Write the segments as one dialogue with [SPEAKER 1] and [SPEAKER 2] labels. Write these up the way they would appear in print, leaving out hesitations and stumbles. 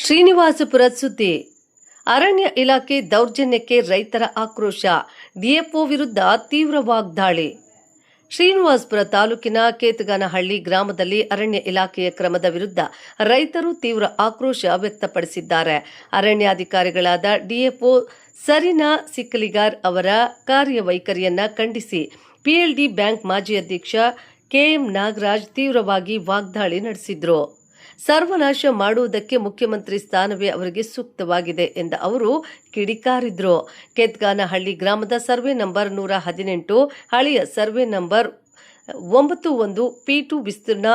[SPEAKER 1] ಶ್ರೀನಿವಾಸಪುರ ಸುದ್ದಿ. ಅರಣ್ಯ ಇಲಾಖೆ ದೌರ್ಜನ್ಯಕ್ಕೆ ರೈತರ ಆಕ್ರೋಶ. ಡಿಎಫ್ಒ ವಿರುದ್ಧ ತೀವ್ರ ವಾಗ್ದಾಳಿ. ಶ್ರೀನಿವಾಸಪುರ ತಾಲೂಕಿನ ಕೇತಗಾನಹಳ್ಳಿ ಗ್ರಾಮದಲ್ಲಿ ಅರಣ್ಯ ಇಲಾಖೆಯ ಕ್ರಮದ ವಿರುದ್ಧ ರೈತರು ತೀವ್ರ ಆಕ್ರೋಶ ವ್ಯಕ್ತಪಡಿಸಿದ್ದಾರೆ. ಅರಣ್ಯಾಧಿಕಾರಿಗಳಾದ ಡಿಎಫ್ಒ ಸರಿನಾ ಸಿಕ್ಕಲಿಗಾರ್ ಅವರ ಕಾರ್ಯವೈಖರಿಯನ್ನ ಖಂಡಿಸಿ ಪಿಎಲ್ಡಿ ಬ್ಯಾಂಕ್ ಮಾಜಿ ಅಧ್ಯಕ್ಷ ಕೆಎಂ ನಾಗರಾಜ್ ತೀವ್ರವಾಗಿ ವಾಗ್ದಾಳಿ ನಡೆಸಿದ್ರು. ಸರ್ವನಾಶ ಮಾಡುವುದಕ್ಕೆ ಮುಖ್ಯಮಂತ್ರಿ ಸ್ಥಾನವೇ ಅವರಿಗೆ ಸೂಕ್ತವಾಗಿದೆ ಎಂದ ಅವರು ಕಿಡಿಕಾರಿದ್ರು. ಕೇತಗಾನಹಳ್ಳಿ ಗ್ರಾಮದ ಸರ್ವೆ ನಂಬರ್ 118, ಹಳೆಯ ಸರ್ವೆ ನಂಬರ್ 91 P2 ವಿಸ್ತೀರ್ಣ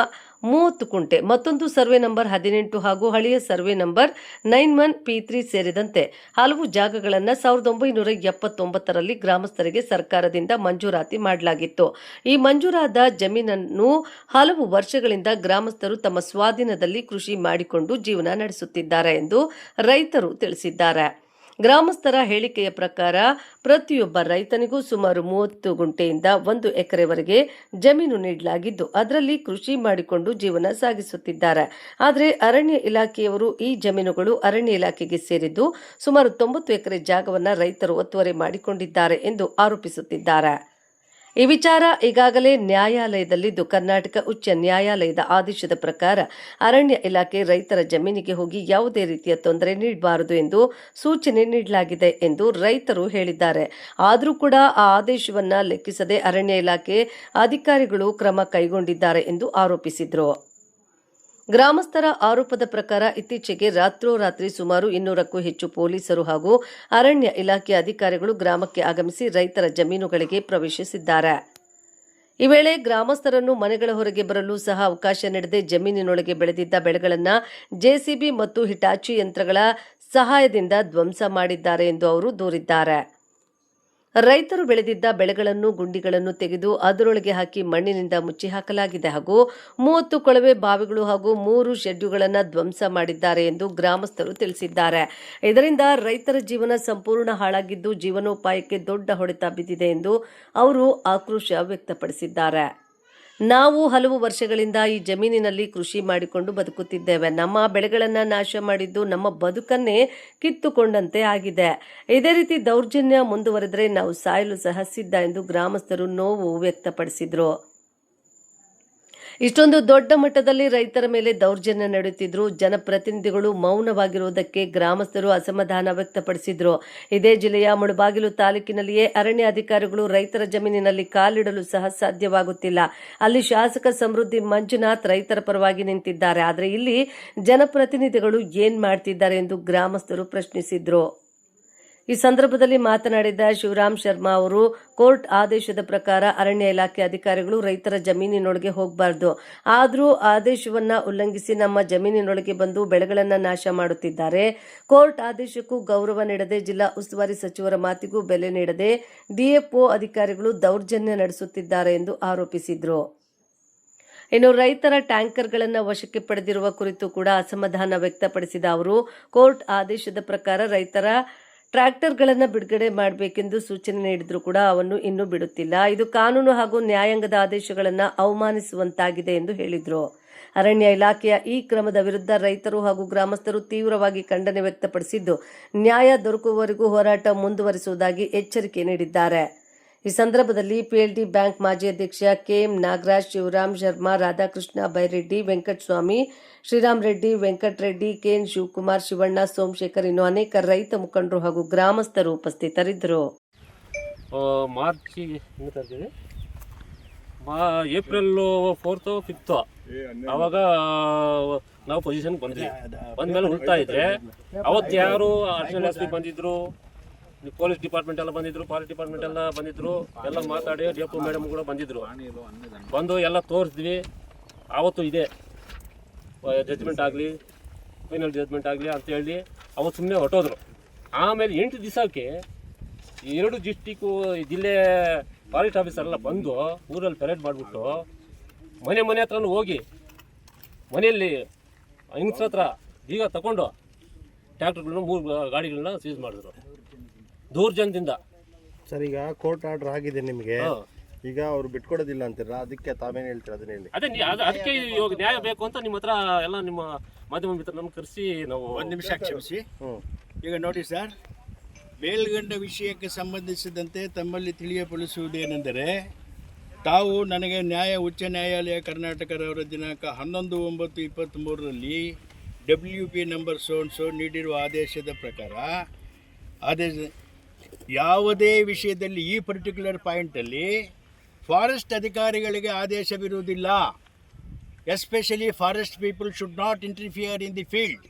[SPEAKER 1] 30 ಕುಂಟೆ, ಮತ್ತೊಂದು ಸರ್ವೆ ನಂಬರ್ 18 ಹಾಗೂ ಹಳೆಯ ಸರ್ವೆ ನಂಬರ್ 91 P3 ಸೇರಿದಂತೆ ಹಲವು ಜಾಗಗಳನ್ನು 1979ರಲ್ಲಿ ಗ್ರಾಮಸ್ಥರಿಗೆ ಸರ್ಕಾರದಿಂದ ಮಂಜೂರಾತಿ ಮಾಡಲಾಗಿತ್ತು. ಈ ಮಂಜೂರಾದ ಜಮೀನನ್ನು ಹಲವು ವರ್ಷಗಳಿಂದ ಗ್ರಾಮಸ್ಥರು ತಮ್ಮ ಸ್ವಾಧೀನದಲ್ಲಿ ಕೃಷಿ ಮಾಡಿಕೊಂಡು ಜೀವನ ನಡೆಸುತ್ತಿದ್ದಾರೆ ಎಂದು ರೈತರು ತಿಳಿಸಿದ್ದಾರೆ. ಗ್ರಾಮಸ್ಥರ ಹೇಳಿಕೆಯ ಪ್ರಕಾರ ಪ್ರತಿಯೊಬ್ಬ ರೈತನಿಗೂ ಸುಮಾರು 30 ಗುಂಟೆಯಿಂದ 1 ಎಕರೆವರೆಗೆ ಜಮೀನು ನೀಡಲಾಗಿದ್ದು ಅದರಲ್ಲಿ ಕೃಷಿ ಮಾಡಿಕೊಂಡು ಜೀವನ ಸಾಗಿಸುತ್ತಿದ್ದಾರೆ. ಆದರೆ ಅರಣ್ಯ ಇಲಾಖೆಯವರು ಈ ಜಮೀನುಗಳು ಅರಣ್ಯ ಇಲಾಖೆಗೆ ಸೇರಿದ್ದು ಸುಮಾರು 90 ಎಕರೆ ಜಾಗವನ್ನು ರೈತರು ಒತ್ತುವರಿ ಮಾಡಿಕೊಂಡಿದ್ದಾರೆ ಎಂದು ಆರೋಪಿಸುತ್ತಿದ್ದಾರೆ. ಈ ವಿಚಾರ ಈಗಾಗಲೇ ನ್ಯಾಯಾಲಯದಲ್ಲಿದ್ದು ಕರ್ನಾಟಕ ಉಚ್ಚ ನ್ಯಾಯಾಲಯದ ಆದೇಶದ ಪ್ರಕಾರ ಅರಣ್ಯ ಇಲಾಖೆ ರೈತರ ಜಮೀನಿಗೆ ಹೋಗಿ ಯಾವುದೇ ರೀತಿಯ ತೊಂದರೆ ನೀಡಬಾರದು ಎಂದು ಸೂಚನೆ ನೀಡಲಾಗಿದೆ ಎಂದು ರೈತರು ಹೇಳಿದ್ದಾರೆ. ಆದರೂ ಕೂಡ ಆ ಆದೇಶವನ್ನ ಲೆಕ್ಕಿಸದೆ ಅರಣ್ಯ ಇಲಾಖೆ ಅಧಿಕಾರಿಗಳು ಕ್ರಮ ಕೈಗೊಂಡಿದ್ದಾರೆ ಎಂದು ಆರೋಪಿಸಿದರು. ಗ್ರಾಮಸ್ಥರ ಆರೋಪದ ಪ್ರಕಾರ ಇತ್ತೀಚೆಗೆ ರಾತ್ರೋರಾತ್ರಿ ಸುಮಾರು 200ಕ್ಕೂ ಹೆಚ್ಚು ಪೊಲೀಸರು ಹಾಗೂ ಅರಣ್ಯ ಇಲಾಖೆ ಅಧಿಕಾರಿಗಳು ಗ್ರಾಮಕ್ಕೆ ಆಗಮಿಸಿ ರೈತರ ಜಮೀನುಗಳಿಗೆ ಪ್ರವೇಶಿಸಿದ್ದಾರೆ. ಈ ವೇಳೆ ಗ್ರಾಮಸ್ಥರನ್ನು ಮನೆಗಳ ಹೊರಗೆ ಬರಲು ಸಹ ಅವಕಾಶ ನೀಡದೆ ಜಮೀನಿನೊಳಗೆ ಬೆಳೆದಿದ್ದ ಬೆಳೆಗಳನ್ನು ಜೆಸಿಬಿ ಮತ್ತು ಹಿಟಾಚಿ ಯಂತ್ರಗಳ ಸಹಾಯದಿಂದ ಧ್ವಂಸ ಮಾಡಿದ್ದಾರೆ ಎಂದು ಅವರು ದೂರಿದ್ದಾರೆ. ರೈತರು ಬೆಳೆದಿದ್ದ ಬೆಳೆಗಳನ್ನು ಗುಂಡಿಗಳನ್ನು ತೆಗೆದು ಅದರೊಳಗೆ ಹಾಕಿ ಮಣ್ಣಿನಿಂದ ಮುಚ್ಚಿ ಹಾಕಲಾಗಿದೆ ಹಾಗೂ 30 ಕೊಳವೆ ಬಾವಿಗಳು ಹಾಗೂ 3 ಶೆಡ್ಡುಗಳನ್ನು ಧ್ವಂಸ ಮಾಡಿದ್ದಾರೆ ಎಂದು ಗ್ರಾಮಸ್ಥರು ತಿಳಿಸಿದ್ದಾರೆ. ಇದರಿಂದ ರೈತರ ಜೀವನ ಸಂಪೂರ್ಣ ಹಾಳಾಗಿದ್ದು ಜೀವನೋಪಾಯಕ್ಕೆ ದೊಡ್ಡ ಹೊಡೆತ ಬಿದ್ದಿದೆ ಎಂದು ಅವರು ಆಕ್ರೋಶ ವ್ಯಕ್ತಪಡಿಸಿದ್ದಾರೆ. ನಾವು ಹಲವು ವರ್ಷಗಳಿಂದ ಈ ಜಮೀನಿನಲ್ಲಿ ಕೃಷಿ ಮಾಡಿಕೊಂಡು ಬದುಕುತ್ತಿದ್ದೇವೆ. ನಮ್ಮ ಬೆಳೆಗಳನ್ನು ನಾಶ ಮಾಡಿದ್ದು ನಮ್ಮ ಬದುಕನ್ನೇ ಕಿತ್ತುಕೊಂಡಂತೆ ಆಗಿದೆ. ಇದೇ ರೀತಿ ದೌರ್ಜನ್ಯ ಮುಂದುವರೆದರೆ ನಾವು ಸಾಯಲು ಸಹ ಸಿದ್ಧ ಎಂದು ಗ್ರಾಮಸ್ಥರು ನೋವು ವ್ಯಕ್ತಪಡಿಸಿದರು. ಇಷ್ಟೊಂದು ದೊಡ್ಡ ಮಟ್ಟದಲ್ಲಿ ರೈತರ ಮೇಲೆ ದೌರ್ಜನ್ಯ ನಡೆಯುತ್ತಿದ್ದರೂ ಜನಪ್ರತಿನಿಧಿಗಳು ಮೌನವಾಗಿರುವುದಕ್ಕೆ ಗ್ರಾಮಸ್ಥರು ಅಸಮಾಧಾನ ವ್ಯಕ್ತಪಡಿಸಿದರು. ಇದೇ ಜಿಲ್ಲೆಯ ಮುಳಬಾಗಿಲು ತಾಲೂಕಿನಲ್ಲಿಯೇ ಅರಣ್ಯ ಅಧಿಕಾರಿಗಳು ರೈತರ ಜಮೀನಿನಲ್ಲಿ ಕಾಲಿಡಲು ಸಹ ಸಾಧ್ಯವಾಗುತ್ತಿಲ್ಲ. ಅಲ್ಲಿ ಶಾಸಕ ಸಮೃದ್ಧಿ ಮಂಜುನಾಥ್ ರೈತರ ಪರವಾಗಿ ನಿಂತಿದ್ದಾರೆ. ಆದರೆ ಇಲ್ಲಿ ಜನಪ್ರತಿನಿಧಿಗಳು ಏನ್ ಮಾಡ್ತಿದ್ದಾರೆ ಎಂದು ಗ್ರಾಮಸ್ಥರು ಪ್ರಶ್ನಿಸಿದ್ರು. ಈ ಸಂದರ್ಭದಲ್ಲಿ ಮಾತನಾಡಿದ ಶಿವರಾಮ್ ಶರ್ಮಾ ಅವರು ಕೋರ್ಟ್ ಆದೇಶದ ಪ್ರಕಾರ ಅರಣ್ಯ ಇಲಾಖೆ ಅಧಿಕಾರಿಗಳು ರೈತರ ಜಮೀನಿನೊಳಗೆ ಹೋಗಬಾರದು. ಆದರೂ ಆದೇಶವನ್ನ ಉಲ್ಲಂಘಿಸಿ ನಮ್ಮ ಜಮೀನಿನೊಳಗೆ ಬಂದು ಬೆಳೆಗಳನ್ನು ನಾಶ ಮಾಡುತ್ತಿದ್ದಾರೆ. ಕೋರ್ಟ್ ಆದೇಶಕ್ಕೂ ಗೌರವ ನೀಡದೆ ಜಿಲ್ಲಾ ಉಸ್ತುವಾರಿ ಸಚಿವರ ಮಾತಿಗೂ ಬೆಲೆ ನೀಡದೆ ಡಿಎಫ್ಒ ಅಧಿಕಾರಿಗಳು ದೌರ್ಜನ್ಯ ನಡೆಸುತ್ತಿದ್ದಾರೆ ಎಂದು ಆರೋಪಿಸಿದರು. ಇನ್ನು ರೈತರ ಟ್ಯಾಂಕರ್ಗಳನ್ನು ವಶಕ್ಕೆ ಪಡೆದಿರುವ ಕುರಿತು ಕೂಡ ಅಸಮಾಧಾನ ವ್ಯಕ್ತಪಡಿಸಿದ ಅವರು ಕೋರ್ಟ್ ಆದೇಶದ ಪ್ರಕಾರ ರೈತರ ಟ್ರ್ಯಾಕ್ಟರ್ಗಳನ್ನು ಬಿಡುಗಡೆ ಮಾಡಬೇಕೆಂದು ಸೂಚನೆ ನೀಡಿದರೂ ಕೂಡ ಅವನ್ನು ಇನ್ನೂ ಬಿಡುತ್ತಿಲ್ಲ. ಇದು ಕಾನೂನು ಹಾಗೂ ನ್ಯಾಯಾಂಗದ ಆದೇಶಗಳನ್ನು ಅವಮಾನಿಸುವಂತಾಗಿದೆ ಎಂದು ಹೇಳಿದರು. ಅರಣ್ಯ ಇಲಾಖೆಯ ಈ ಕ್ರಮದ ವಿರುದ್ಧ ರೈತರು ಹಾಗೂ ಗ್ರಾಮಸ್ಥರು ತೀವ್ರವಾಗಿ ಖಂಡನೆ ವ್ಯಕ್ತಪಡಿಸಿದ್ದು ನ್ಯಾಯ ದೊರಕುವವರೆಗೂ ಹೋರಾಟ ಮುಂದುವರಿಸುವುದಾಗಿ ಎಚ್ಚರಿಕೆ ನೀಡಿದ್ದಾರೆ. ಈ ಸಂದರ್ಭದಲ್ಲಿ ಪಿಎಲ್ಡಿ ಬ್ಯಾಂಕ್ ಮಾಜಿ ಅಧ್ಯಕ್ಷ ಕೆಎಂ ನಾಗರಾಜ್, ಶಿವರಾಮ್ ಶರ್ಮಾ, ರಾಧಾಕೃಷ್ಣ ಬೈರೆಡ್ಡಿ, ವೆಂಕಟಸ್ವಾಮಿ, ಶ್ರೀರಾಮ್ ರೆಡ್ಡಿ, ವೆಂಕಟರೆಡ್ಡಿ, ಕೆಎನ್ ಶಿವಕುಮಾರ್, ಶಿವಣ್ಣ, ಸೋಮಶೇಖರ್ ಇನ್ನೂ ಅನೇಕ ರೈತ ಮುಖಂಡರು ಹಾಗೂ ಗ್ರಾಮಸ್ಥರು ಉಪಸ್ಥಿತರಿದ್ದರು.
[SPEAKER 2] ಏಪ್ರಿಲ್ 4th 5th ಅವಾಗ ನಾವು ಪೊಸಿಷನ್ ಬಂದ್ವಿ. ಬಂದ್ಮೇಲೆ ಉಳ್ತಾ ಇದ್ರೆ ಅವತ್ತು ಯಾರು ಅಡಿಷನಲ್ ಎಸ್ ಪಿ ಬಂದಿದ್ರು, ಪೊಲೀಸ್ ಡಿಪಾರ್ಟ್ಮೆಂಟ್ ಎಲ್ಲ ಬಂದಿದ್ರು, ಫಾರೆಸ್ಟ್ ಡಿಪಾರ್ಟ್ಮೆಂಟ್ ಎಲ್ಲ ಬಂದಿದ್ರು, ಎಲ್ಲ ಮಾತಾಡಿ ಡಿಎಫ್ಒ ಮೇಡಮ್ ಕೂಡ ಬಂದಿದ್ರು. ಬಂದು ಎಲ್ಲ ತೋರಿಸಿದ್ವಿ. ಆವತ್ತು ಇದೆ ಜಡ್ಜ್ಮೆಂಟ್ ಆಗಲಿ ಫೈನಲ್ ಜಡ್ಜ್ಮೆಂಟ್ ಆಗಲಿ ಅಂತೇಳಿ ಅವತ್ತು ಸುಮ್ಮನೆ ಹೊಟ್ಟೋದ್ರು. ಆಮೇಲೆ 8 ದಿವಸಕ್ಕೆ 2 ಡಿಸ್ಟಿಕ್ಕು ಜಿಲ್ಲೆ ಫಾರೆಸ್ಟ್ ಆಫೀಸರ್ ಎಲ್ಲ ಬಂದು ಊರಲ್ಲಿ ಪೆರೇಡ್ ಮಾಡಿಬಿಟ್ಟು ಮನೆ ಹತ್ರನೂ ಹೋಗಿ ಮನೆಯಲ್ಲಿ ಹಿಂಗ್ಸ್ರ ಹತ್ರ ಬೀಗ ತಗೊಂಡು ಟ್ರ್ಯಾಕ್ಟರ್ಗಳನ್ನ 3 ಗಾಡಿಗಳನ್ನ ಸೀಸ್ ಮಾಡಿದ್ರು ದೌರ್ಜನ್ಯದಿಂದ.
[SPEAKER 3] ಸರ್, ಈಗ ಕೋರ್ಟ್ ಆರ್ಡರ್ ಆಗಿದೆ ನಿಮಗೆ, ಈಗ ಅವ್ರು ಬಿಟ್ಕೊಡೋದಿಲ್ಲ ಅಂತೀರಾ, ಅದಕ್ಕೆ ತಾವೇನು ಹೇಳ್ತೀರಾ ಅದನ್ನ ಹೇಳಿ.
[SPEAKER 2] ಅದೇ ಅದಕ್ಕೆ ಇವಾಗ ನ್ಯಾಯ ಬೇಕು ಅಂತ ನಿಮ್ಮ ಹತ್ರ ಎಲ್ಲ ನಿಮ್ಮ ಮಾಧ್ಯಮ ಮಿತ್ರರನ್ನು ಕರೆಸಿ ನಾವು
[SPEAKER 4] ಒಂದು ನಿಮಿಷ ಕ್ಷಮಿಸಿ. ಈಗ ನೋಡಿ ಸರ್, ಮೇಲ್ಗಂಡ ವಿಷಯಕ್ಕೆ ಸಂಬಂಧಿಸಿದಂತೆ ತಮ್ಮಲ್ಲಿ ತಿಳಿಯಪಡಿಸುವುದೇನೆಂದರೆ, ತಾವು ನನಗೆ ಉಚ್ಚ ನ್ಯಾಯಾಲಯ ಕರ್ನಾಟಕದವರ ದಿನಾಂಕ 11/9/23ರಲ್ಲಿ WP ನಂಬರ್ ಸೋ ನೀಡಿರುವ ಆದೇಶದ ಪ್ರಕಾರ ಯಾವುದೇ ವಿಷಯದಲ್ಲಿ ಈ ಪರ್ಟಿಕ್ಯುಲರ್ ಪಾಯಿಂಟಲ್ಲಿ ಫಾರೆಸ್ಟ್ ಅಧಿಕಾರಿಗಳಿಗೆ ಆದೇಶವಿರುವುದಿಲ್ಲ. Especially forest people should not interfere in the field.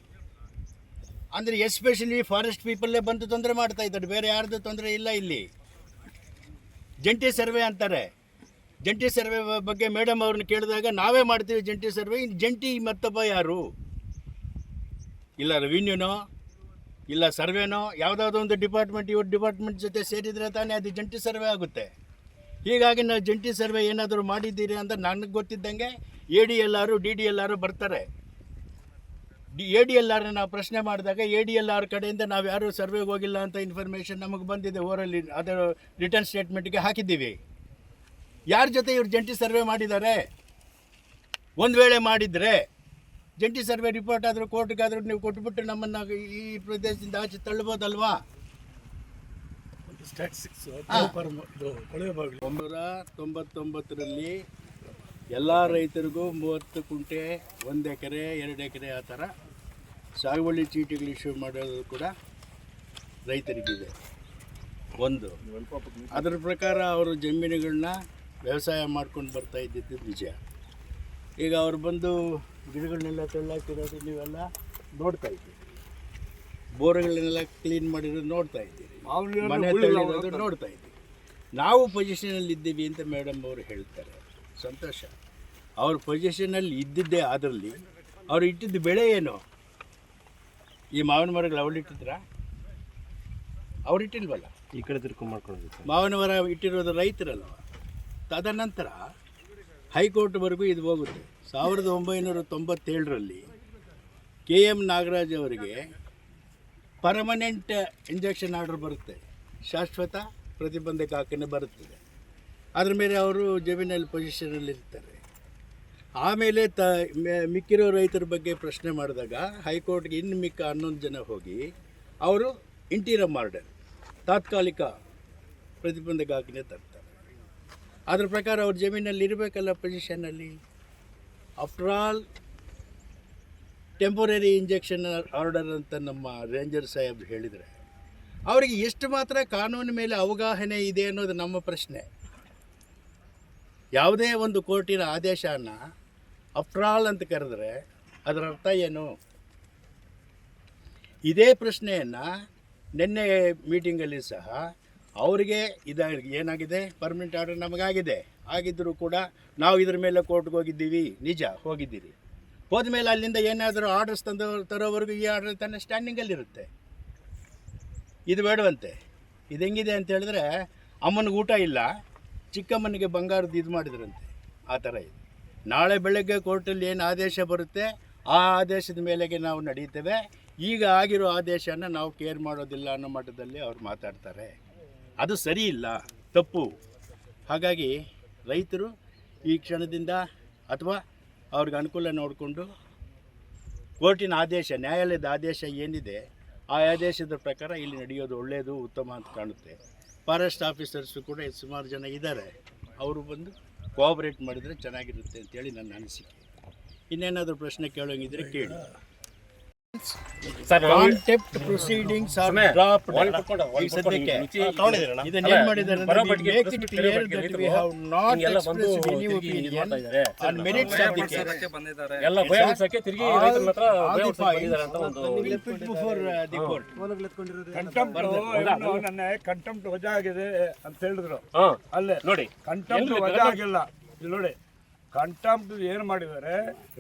[SPEAKER 4] ಅಂದರೆ ಎಸ್ಪೆಷಲಿ ಫಾರೆಸ್ಟ್ ಪೀಪಲ್ಲೇ ಬಂದು ತೊಂದರೆ ಮಾಡ್ತಾ ಇದ್ದಾರೆ, ಬೇರೆ ಯಾರ್ದು ತೊಂದರೆ ಇಲ್ಲ. ಇಲ್ಲಿ ಜಂಟಿ ಸರ್ವೆ ಅಂತಾರೆ. ಜಂಟಿ ಸರ್ವೆ ಬಗ್ಗೆ ಮೇಡಮ್ ಅವ್ರನ್ನ ಕೇಳಿದಾಗ ನಾವೇ ಮಾಡ್ತೀವಿ ಜಂಟಿ ಸರ್ವೆ. ಇನ್ನು ಜಂಟಿ ಮತ್ತೊಬ್ಬ ಯಾರು? ಇಲ್ಲ ರೆವಿನ್ಯೂನೋ ಇಲ್ಲ ಸರ್ವೆನೋ, ಯಾವುದಾದ್ರು ಒಂದು ಡಿಪಾರ್ಟ್ಮೆಂಟ್ ಇವ್ರ ಡಿಪಾರ್ಟ್ಮೆಂಟ್ ಜೊತೆ ಸೇರಿದರೆ ತಾನೇ ಅದು ಜಂಟಿ ಸರ್ವೆ ಆಗುತ್ತೆ. ಹೀಗಾಗಿ ನಾವು ಜಂಟಿ ಸರ್ವೆ ಏನಾದರೂ ಮಾಡಿದ್ದೀರಿ ಅಂತ ನನಗೆ ಗೊತ್ತಿದ್ದಂಗೆ ADLR DDLR ಬರ್ತಾರೆ. ADLR ನಾವು ಪ್ರಶ್ನೆ ಮಾಡಿದಾಗ ADLR ಕಡೆಯಿಂದ ನಾವು ಯಾರೂ ಸರ್ವೆಗೆ ಹೋಗಿಲ್ಲ ಅಂತ ಇನ್ಫಾರ್ಮೇಷನ್ ನಮಗೆ ಬಂದಿದೆ. ಓರಲ್ಲಿ ಅದರ ರಿಟರ್ನ್ ಸ್ಟೇಟ್ಮೆಂಟ್ಗೆ ಹಾಕಿದ್ದೀವಿ. ಯಾರ ಜೊತೆ ಇವ್ರು ಜಂಟಿ ಸರ್ವೆ ಮಾಡಿದ್ದಾರೆ? ಒಂದು ವೇಳೆ ಮಾಡಿದರೆ ಜಂಟಿ ಸರ್ವೆ ರಿಪೋರ್ಟ್ ಆದರೂ ಕೋರ್ಟ್ಗಾದರೂ ನೀವು ಕೊಟ್ಬಿಟ್ಟು ನಮ್ಮನ್ನು ಈ ಪ್ರದೇಶದಿಂದ ಆಚೆ ತಳ್ಳಬೋದಲ್ವಾ? 1999ರಲ್ಲಿ ಎಲ್ಲ ರೈತರಿಗೂ 30 ಕುಂಟೆ 1 ಎಕರೆ 2 ಎಕರೆ ಆ ಥರ ಸಾಗುವಳಿ ಚೀಟಿಗಳು ಇಶ್ಯೂ ಮಾಡೋದು ಕೂಡ ರೈತರಿಗಿದೆ. ಅದರ ಪ್ರಕಾರ ಅವರು ಜಮೀನುಗಳನ್ನ ವ್ಯವಸಾಯ ಮಾಡ್ಕೊಂಡು ಬರ್ತಾ ಇದ್ದಿದ್ದು ನಿಜ. ಈಗ ಅವ್ರು ಬಂದು ಗಿಡಗಳನ್ನೆಲ್ಲ ತೆಳ್ಳಾಕಿರೋದು ನೀವೆಲ್ಲ ನೋಡ್ತಾ ಇದ್ದೀರಿ, ಬೋರ್ಗಳನ್ನೆಲ್ಲ ಕ್ಲೀನ್ ಮಾಡಿರೋದು ನೋಡ್ತಾ ಇದ್ದೀರಿ, ಮನೆ ತಳ್ಳಿರೋದು ನೋಡ್ತಾ ಇದ್ದೀವಿ. ನಾವು ಪೊಸಿಷನಲ್ಲಿ ಇದ್ದೀವಿ ಅಂತ ಮೇಡಮ್ ಅವರು ಹೇಳ್ತಾರೆ, ಸಂತೋಷ. ಅವ್ರ ಪೊಸಿಷನಲ್ಲಿ ಇದ್ದಿದ್ದೇ ಅದರಲ್ಲಿ ಅವ್ರು ಇಟ್ಟಿದ್ದು ಬೆಳೆ ಏನು? ಈ ಮಾವಿನ ಮರಗಳು ಅವಳಿಟ್ಟಿದ್ರ? ಅವ್ರಿಟ್ಟಿಲ್ವಲ್ಲ.
[SPEAKER 3] ಈ ಕಡೆ ತಿರ್ಕೊಂಡು ಮಾಡ್ಕೊಂಡಿದ್ದೀವಿ.
[SPEAKER 4] ಮಾವಿನ ಮರ ಇಟ್ಟಿರೋದು ರೈತರಲ್ವ. ತದನಂತರ ಹೈಕೋರ್ಟ್ವರೆಗೂ ಇದು ಹೋಗುತ್ತೆ. 1997ರಲ್ಲಿ KM ನಾಗರಾಜ್ ಅವರಿಗೆ ಪರ್ಮನೆಂಟ್ ಇಂಜೆಕ್ಷನ್ ಆರ್ಡರ್ ಬರುತ್ತೆ, ಶಾಶ್ವತ ಪ್ರತಿಬಂಧಕಾಜ್ಞೆ ಬರುತ್ತದೆ. ಅದ್ರ ಮೇಲೆ ಅವರು ಜಮೀನಲ್ಲಿ ಪೊಸಿಷನಲ್ಲಿ ಇರ್ತಾರೆ. ಆಮೇಲೆ ಮಿಕ್ಕಿರೋ ರೈತರ ಬಗ್ಗೆ ಪ್ರಶ್ನೆ ಮಾಡಿದಾಗ ಹೈಕೋರ್ಟ್ಗೆ ಇನ್ನು ಮಿಕ್ಕ 11 ಜನ ಹೋಗಿ ಅವರು ಇಂಟೀರಿಯಮ್ ಆರ್ಡರ್, ತಾತ್ಕಾಲಿಕ ಪ್ರತಿಬಂಧಕಾಜ್ಞೆ ತರ್ತಾರೆ. ಅದ್ರ ಪ್ರಕಾರ ಅವ್ರ ಜಮೀನಲ್ಲಿ ಇರಬೇಕಲ್ಲ ಪೊಸಿಷನ್ನಲ್ಲಿ. After all temporary injunction order ಅಂತ ನಮ್ಮ ರೇಂಜರ್ ಸಾಹೇಬ್ ಹೇಳಿದರೆ ಅವರಿಗೆ ಎಷ್ಟು ಮಾತ್ರ ಕಾನೂನು ಮೇಲೆ ಅವಗಾಹನೆ ಇದೆ ಅನ್ನೋದು ನಮ್ಮ ಪ್ರಶ್ನೆ. ಯಾವುದೇ ಒಂದು ಕೋರ್ಟಿನ ಆದೇಶನ ಆಫ್ಟರ್ ಆಲ್ ಅಂತ ಕರೆದ್ರೆ ಅದರ ಅರ್ಥ ಏನು? ಇದೇ ಪ್ರಶ್ನೆಯನ್ನು ನಿನ್ನೆ ಮೀಟಿಂಗಲ್ಲಿ ಸಹ ಅವರಿಗೆ ಏನಾಗಿದೆ, ಪರ್ಮನೆಂಟ್ ಆರ್ಡರ್ ನಮಗಾಗಿದೆ, ಆಗಿದ್ದರೂ ಕೂಡ ನಾವು ಇದ್ರ ಮೇಲೆ ಕೋರ್ಟ್ಗೆ ಹೋಗಿದ್ದೀವಿ, ನಿಜ ಹೋಗಿದ್ದೀರಿ. ಹೋದ್ಮೇಲೆ ಅಲ್ಲಿಂದ ಏನಾದರೂ ಆರ್ಡರ್ಸ್ ತರೋವರೆಗೂ ಈ ಆರ್ಡರ್ ತನ್ನ ಸ್ಟ್ಯಾಂಡಿಂಗಲ್ಲಿರುತ್ತೆ. ಇದು ಬೇಡವಂತೆ. ಇದು ಹೆಂಗಿದೆ ಅಂತ ಹೇಳಿದ್ರೆ, ಅಮ್ಮನಿಗೆ ಊಟ ಇಲ್ಲ, ಚಿಕ್ಕಮ್ಮನಿಗೆ ಬಂಗಾರದ ಇದು ಮಾಡಿದ್ರಂತೆ, ಆ ಥರ ಇದೆ. ನಾಳೆ ಬೆಳಗ್ಗೆ ಕೋರ್ಟಲ್ಲಿ ಏನು ಆದೇಶ ಬರುತ್ತೆ ಆ ಆದೇಶದ ಮೇಲೆಗೆ ನಾವು ನಡೀತೇವೆ. ಈಗ ಆಗಿರೋ ಆದೇಶನ ನಾವು ಕೇರ್ ಮಾಡೋದಿಲ್ಲ ಅನ್ನೋ ಮಟ್ಟದಲ್ಲಿ ಅವ್ರು ಮಾತಾಡ್ತಾರೆ. ಅದು ಸರಿ ಇಲ್ಲ, ತಪ್ಪು. ಹಾಗಾಗಿ ರೈತರು ಈ ಕ್ಷಣದಿಂದ ಅಥವಾ ಅವ್ರಿಗೆ ಅನುಕೂಲ ನೋಡಿಕೊಂಡು ಕೋರ್ಟಿನ ಆದೇಶ, ನ್ಯಾಯಾಲಯದ ಆದೇಶ ಏನಿದೆ ಆ ಆದೇಶದ ಪ್ರಕಾರ ಇಲ್ಲಿ ನಡೆಯೋದು ಒಳ್ಳೆಯದು, ಉತ್ತಮ ಅಂತ ಕಾಣುತ್ತೆ. ಫಾರೆಸ್ಟ್ ಆಫೀಸರ್ಸು ಕೂಡ ಸುಮಾರು ಜನ ಇದ್ದಾರೆ, ಅವರು ಬಂದು ಕೋಆಪರೇಟ್ ಮಾಡಿದರೆ ಚೆನ್ನಾಗಿರುತ್ತೆ ಅಂತೇಳಿ ನನ್ನ ಅನಿಸಿಕೆ. ಇನ್ನೇನಾದರೂ ಪ್ರಶ್ನೆ ಕೇಳೋಂಗಿದ್ರೆ ಕೇಳಿ. ಕಾಂಟೆಂಪ್ಟ್ ಪ್ರೊಸೀಡಿಂಗ್ಸ್ ಆರ್ ಡ್ರಾಪ್ಡ್. ಈ ಸದ್ಯಕ್ಕೆ ಇದನ್ನ ಏನು ಮಾಡಿದ್ದಾರೆ ಅಂದ್ರೆ, make it clear that we have not expressed any opinion on merits of the case.
[SPEAKER 2] ಎಲ್ಲ ಭಯ ಹುಡ್ಸಕ್ಕೆ ತಿರುಗಿ ರೈತರ ಹತ್ರ ಭಯ ಹುಡ್ಸಕ್ಕೆ ಬಂದಿದ್ದಾರೆ ಅಂತ ಒಂದು
[SPEAKER 4] We'll put before the court.
[SPEAKER 5] Contempt ವಜಾ ಆಗಿದೆ ಅಂತ ಹೇಳಿದ್ರು.
[SPEAKER 2] ಹಾ
[SPEAKER 5] ಅಲ್ಲೇ
[SPEAKER 2] ನೋಡಿ,
[SPEAKER 5] ಕಂಟೆಂಪ್ಟ್ ವಜಾ ಆಗಿಲ್ಲ. ಇಲ್ಲಿ ನೋಡಿ, ಕಂಟೆಂಪ್ಟ್ ಏನು ಮಾಡಿದ್ದಾರೆ,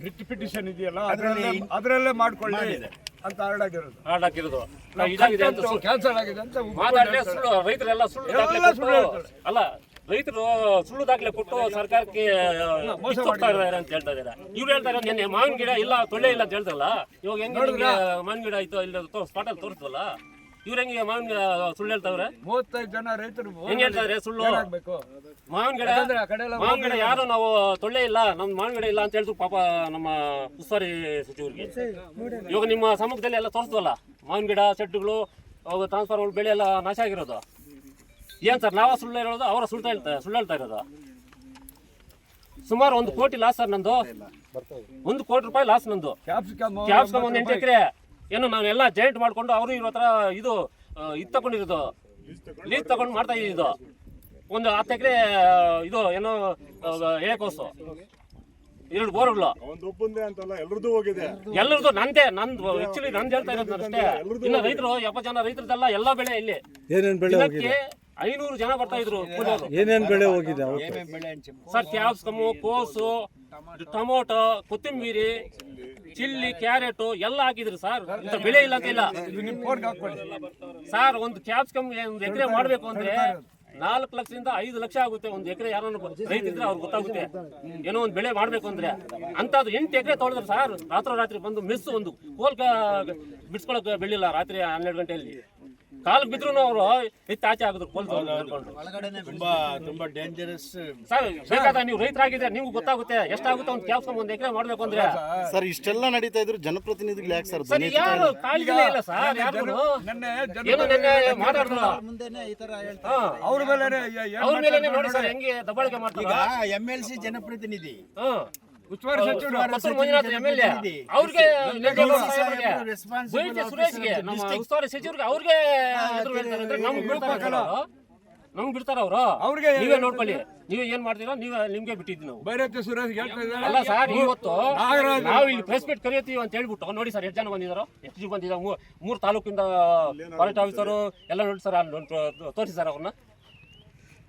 [SPEAKER 5] ರಿಟ್ ಪಿಟಿಷನ್ ಇದೆಯಲ್ಲ ಅದರಲ್ಲೇ ಮಾಡ್ಕೊಳ್ಳಿ ಅಂತ ಆರ್ಡರ್ ಆಗಿರೋದು.
[SPEAKER 2] ಆರ್ಡರ್ ಹಾಕಿರೋದು ಇದಾಗಿದೆ ಅಂತ
[SPEAKER 5] ಕ್ಯಾನ್ಸಲ್ ಆಗಿದೆ ಅಂತ
[SPEAKER 2] ಮಾತಾಡಿದ್ರೆ ಸುಳ್ಳು. ರೈತರೆಲ್ಲ ಸುಳ್ಳು ದಾಖಲೆ ಕೊಟ್ಟು, ಅಲ್ಲ ರೈತರು ಸುಳ್ಳು ದಾಖಲೆ ಕೊಟ್ಟು ಸರ್ಕಾರಕ್ಕೆ ಕಿತ್ತೋಗ್ತಾ ಇದ್ದಾರೆ ಅಂತ ಹೇಳ್ತಾ ಇದ್ದಾರೆ. ಇವ್ರು ಹೇಳ್ತಾರೆ ನೆನ್ನೆ ಮಾವಿನ ಗಿಡ ಇಲ್ಲ, ತೊಳೆ ಇಲ್ಲ ಅಂತ ಹೇಳ್ತಲ್ಲ. ಇವಾಗ ಹೆಂಗೆ ಮಾವಿನ ಗಿಡ ಆಯ್ತು ಇಲ್ಲ ಸ್ಪಾಟಲ್ಲಿ ತೋರಿಸ್ತಲ್ಲ. ಇವ್ರ ಹೆಂಗೆ ಮಾವಿನ ಗಿಡ ಸುಳ್ಳು ಹೇಳ್ತಾವ್ರೆ?
[SPEAKER 5] 35 ಜನ ರೈತರು
[SPEAKER 2] ಹೆಂಗ್ ಹೇಳ್ತಾರೆ ಸುಳ್ಳು?
[SPEAKER 5] ಏನಾಗ್ಬೇಕು?
[SPEAKER 2] ಮಾವಿನ ಗಿಡ
[SPEAKER 5] ಆ ಕಡೆ ಎಲ್ಲ
[SPEAKER 2] ಮಾವಿನ ಗಿಡ ಯಾರು ನಾವು ತೊಳ್ಳೆ ಇಲ್ಲ, ನಮ್ ಮಾವಿನ ಗಿಡ ಇಲ್ಲ ಅಂತ ಹೇಳಿದ್ರು ಪಾಪ ನಮ್ಮ ಉಸ್ತುವಾರಿ ಸಚಿವರಿಗೆ. ಇವಾಗ ನಿಮ್ಮ ಸಮ್ಮುಖದಲ್ಲಿ ಎಲ್ಲ ತೋರಿಸ್ತವಲ್ಲ ಮಾವಿನ ಗಿಡ ಸೆಟ್ಗಳು ಟ್ರಾನ್ಸ್ಫಾರ್ಮರ್ ಬೆಳೆ ಎಲ್ಲ ನಾಶ ಆಗಿರೋದು. ಏನ್ ಸರ್ ನಾವ ಸುಳ್ಳು ಹೇಳೋದು, ಅವರ ಸುಳ್ಳು ಹೇಳ್ತಾ ಇರೋದು? ಸುಮಾರು 1 ಕೋಟಿ ಲಾಸ್ ಸರ್ ನಂದು, 1 ಕೋಟಿ ರೂಪಾಯಿ ಲಾಸ್ ನಂದು.
[SPEAKER 5] ಕ್ಯಾಪ್ಸಿಕಮ್
[SPEAKER 2] ಕ್ಯಾಪ್ಸಿಕಮ್ 1 8 ಎಕರೆ ಏನು ನಾವೆಲ್ಲ ಜಾಯಿಂಟ್ ಮಾಡ್ಕೊಂಡು ಅವರು ಇವ್ರ ಹತ್ರ ಇದು ತಗೊಂಡಿರೋದು, ಲೀಸ್ ತಗೊಂಡು ಮಾಡ್ತಾ ಇದ್ದು. 1 10 ಎಕರೆ ಇದು ಏನೋ ಎಳೆಕೋಸು, 2 ಬೋರ್ಗಳು
[SPEAKER 6] ಒಬ್ಬಂದೇ ಅಂತಲ್ಲ ಎಲ್ಲರದ್ದು ಹೋಗಿದೆ.
[SPEAKER 2] ಎಲ್ಲರದ್ದು ನಂದು ಆಕ್ಚುಲಿ ನಂದು ಹೇಳ್ತಾ ಇರೋದು ಅಷ್ಟೇ. ಇನ್ನು ರೈತರು 70 ಜನ ರೈತರದೆಲ್ಲ ಎಲ್ಲ ಬೆಳೆ ಇಲ್ಲಿ ದಿನಕ್ಕೆ 500 ಜನ ಬರ್ತಾ ಇದ್ರು ಕೂಲಿಯವರು.
[SPEAKER 6] ಏನೇನ್ ಬೆಳೆ ಹೋಗಿದೆ?
[SPEAKER 2] ಸರ್ ಕ್ಯಾಪ್ಸಿಕಮ್, ಕೋಸು, ಟೊಮೊಟೊ, ಕೊತ್ತಂಬರಿ, ಚಿಲ್ಲಿ, ಕ್ಯಾರೆಟ್ ಎಲ್ಲ ಹಾಕಿದ್ರಿ ಸರ್. ಇಂಥ ಬೆಳೆ ಇಲ್ಲ ಅಂತ ಇಲ್ಲ ಸರ್. ಒಂದು ಕ್ಯಾಪ್ಸಿಕಮ್ 1 ಎಕರೆ ಮಾಡ್ಬೇಕು ಅಂದ್ರೆ 4 ಲಕ್ಷದಿಂದ 5 ಲಕ್ಷ ಆಗುತ್ತೆ. 1 ಎಕರೆ ಯಾರನ್ನ ರೈತ ಇದ್ರೆ ಅವ್ರಿಗೆ ಗೊತ್ತಾಗುತ್ತೆ ಏನೋ ಒಂದು ಬೆಳೆ ಮಾಡ್ಬೇಕು ಅಂದ್ರೆ. ಅಂತದ್ದು 8 ಎಕರೆ ತೊಳೆದ್ರೆ ಸರ್, ರಾತ್ರಿ ಬಂದು ಮೆಸ್ ಒಂದು ಕೋಲ್ಕ ಬಿಡ್ಸ್ಕೊಳಕ್ ಬೆಳಿಲ್ಲ. ರಾತ್ರಿ 12 ಗಂಟೆಯಲ್ಲಿ ಕಾಲ್ ಬಿದ್ರು ಅವರು ಆಚೆ ಆಗಿದ್ರು ಕೋಲ್
[SPEAKER 4] ತುಂಬಾ ಡೇಂಜರಸ್
[SPEAKER 2] ಸರ್. ಬೇಕಾದ ನೀವು ರೈತರಾಗಿದ್ರೆ ನಿಮ್ಗೆ ಗೊತ್ತಾಗುತ್ತೆ ಎಷ್ಟಾಗುತ್ತೆ ಒಂದು ಕ್ಯಾಪ್ಸಿಕಮ್ 1 ಎಕರೆ ಮಾಡ್ಬೇಕು ಅಂದ್ರೆ.
[SPEAKER 3] ಸರ್ ಇಷ್ಟೆಲ್ಲ ನಡೀತಾ ಇದ್ರು ಜನಪ್ರತಿನಿಧಿಗಳು ಯಾಕೆ ಸರ್
[SPEAKER 2] ಸರ್ ಯಾರು ಕಾಳಜಿನೇ ಇಲ್ಲ ಸರ್. ಯಾರು ಏನು ನೆನ್ನೆ ಮಾತಾಡಿದ್ರು
[SPEAKER 5] ಅವ್ರ ಮೇಲೆ
[SPEAKER 2] ಅವ್ರ ಮೇಲೆ ನೋಡಿ ಸರ್ ಹೆಂಗೆ ದಬ್ಬಾಳಿಕೆ ಮಾಡ್ತಾರೆ.
[SPEAKER 4] MLC ಜನಪ್ರತಿನಿಧಿ
[SPEAKER 5] ಉಸ್ತುವಾರಿ ಸಚಿವರು
[SPEAKER 2] ಮತ್ತೂರು ಮಂಜುನಾಥ್ MLA ಅವ್ರಿಗೆ ಸುರೇಶ್ಗೆ ನಮ್ಮ ಉಸ್ತುವಾರಿ ಸಚಿವರಿಗೆ ಅವ್ರಿಗೆ ಎದುರು ಹೇಳ್ತಾರೆ ಅಂದ್ರೆ ನಮ್ಗೆ ಬಿಡ್ತಾರ ಅವರು.
[SPEAKER 5] ಅವ್ರಿಗೆ
[SPEAKER 2] ನೀವೇ ನೋಡ್ಕೊಳ್ಳಿ, ನೀವೇ ಏನ್ ಮಾಡ್ತೀರಾ ನಿಮ್ಗೆ ಬಿಟ್ಟಿದ್ವಿ ನಾವು.
[SPEAKER 5] ಬೈರತಿ ಸುರೇಶ್ ಹೇಳ್ತಾ ಇದ್ದಾರೆ.
[SPEAKER 2] ಅಲ್ಲ ಸರ್, ಇವತ್ತು ನಾವು ಇಲ್ಲಿ ಪ್ರೆಸ್ ಮೀಟ್ ಕರೆಯುತ್ತೀವಿ ಅಂತ ಹೇಳ್ಬಿಟ್ಟು ನೋಡಿ ಸರ್ ಎಷ್ಟು ಜನ ಬಂದಿದ್ದಾರೋ, ಎಷ್ಟು ಜನ ಬಂದಿದ್ದಾರೆ. 3 ತಾಲೂಕಿಂದ ಫಾರೆಸ್ಟ್ ಆಫೀಸರು ಎಲ್ಲ ನೋಡಿ ಸರ್, ತೋರಿಸಿ ಸರ್ ಅವ್ರನ್ನ.